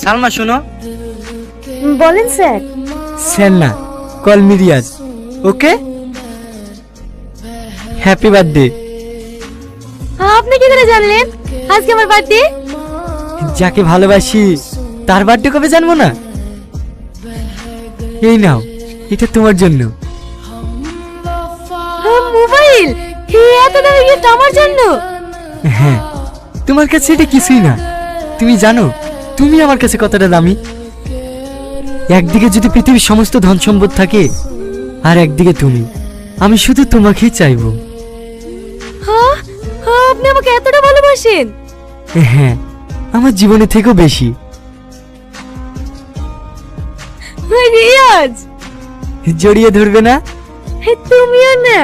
সালমা শোনো। বলেন sir. Sir না, কল মি রিয়াজ। ওকে, হ্যাপি বার্থডে। আপনি কি করে জানলেন আজকে আমার বার্থডে? যাকে ভালোবাসি তার বার্থডে কবে জানবো না? এই নাও, এটা তোমার জন্য। মোবাইল? এত দামি গিফট আমার জন্য? হ্যাঁ, তোমার কাছে এটা কিছুই না। তুমি জানো তুমি আমার কাছে কতটা দামি? একদিকে যদি পৃথিবীর সমস্ত ধন সম্পদ থাকে, আর একদিকে তুমি। আমি শুধু তোমাকেই চাইবো। হ্যাঁ, আপনি আমাকে এতটা ভালোবাসেন? হ্যাঁ, আমার জীবনের থেকেও বেশি। রিয়াজ, জড়িয়ে ধরবে না? তুমিও না?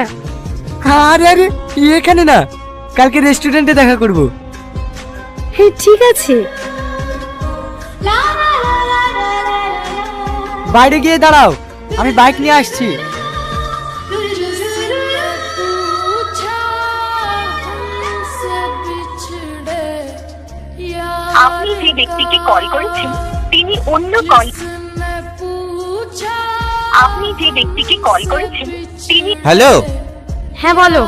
আরে আরে, এখানে না, কালকে রেস্টুরেন্টে দেখা করব। ঠিক আছে। বাইরে গিয়ে দাঁড়াও, আমি বাইক নিয়ে আসছি। আপনি যে ব্যক্তিকে কল করেছেন তিনি অন্য কল আপনি যে ব্যক্তিকে কল করেছেন তিনি। হ্যালো। হ্যাঁ বলো।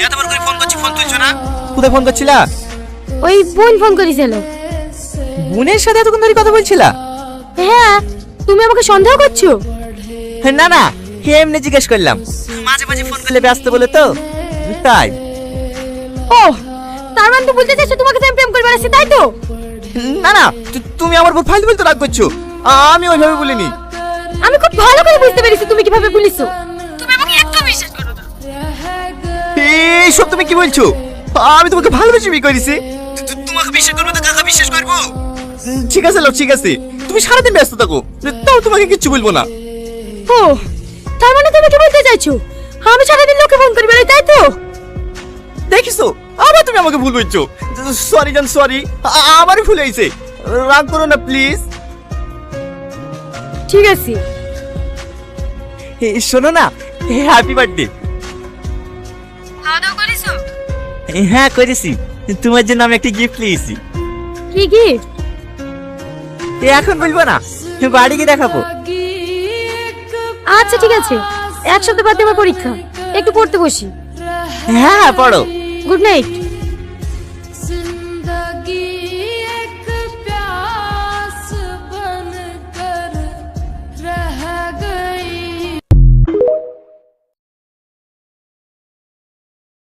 এতবার করে ফোন করছি, ফোন তুলছো না। কোথায় ফোন করছিলা? ওই বোন ফোন করেছিল। বোনের সাথে এতক্ষণ ধরে কথা বলছিলা? হ্যাঁ, তুমি আমাকে সন্দেহ করছো? না না, এমনি জিজ্ঞেস করলাম। মাঝে মাঝে ফোন করলে ব্যস্ত বলে তো, তাই। ও, তার মানে তো বলতে চাইছো তোমাকে তো আমি প্রেম করে বেড়াচ্ছি, তাই তো? না না, তুমি আমার উপর ফালতু ফালতু রাগ করছো। আমি ওইভাবে বলিনি। আমি খুব ভালো করে বুঝতে পেরেছি তুমি কিভাবে বলিছো। তুমি আমাকে একটু বিশ্বাস করো না। এইসব তুমি কি বলছো? আমি তোমাকে ভালোবেসে বিয়ে করেছি। তোমাকে বিশ্বাস করবো তো কাকা বিশ্বাস করবো? ঠিক আছে লোক, ঠিক আছে, তুমি সারাদিন ব্যস্ত থাকো, তাও তোমাকে কিচ্ছু বলবো না। ও, তার মানে তুমি কি বলতে চাইছো আমি সারাদিন লোকে ফোন করে বেড়াই, তাই তো? দেখিছো, আবার তুমি আমাকে ভুল বলছো। সরি জান, সরি, আমারই ভুল হয়েছে। রাগ করো না প্লিজ। ঠিক আছে। শোনো না, হ্যাপি বার্থডে। খাওয়া দাওয়া করেছো? হ্যাঁ করেছি, তোমার জন্য আমি একটা গিফট নিয়েছি। কি গিফট? এখন বলবো না, বাড়ি গিয়ে দেখাবো। আচ্ছা ঠিক আছে, এক সপ্তাহ বাদে আমার পরীক্ষা, একটু পড়তে বসি। হ্যাঁ পড়ো। Good night.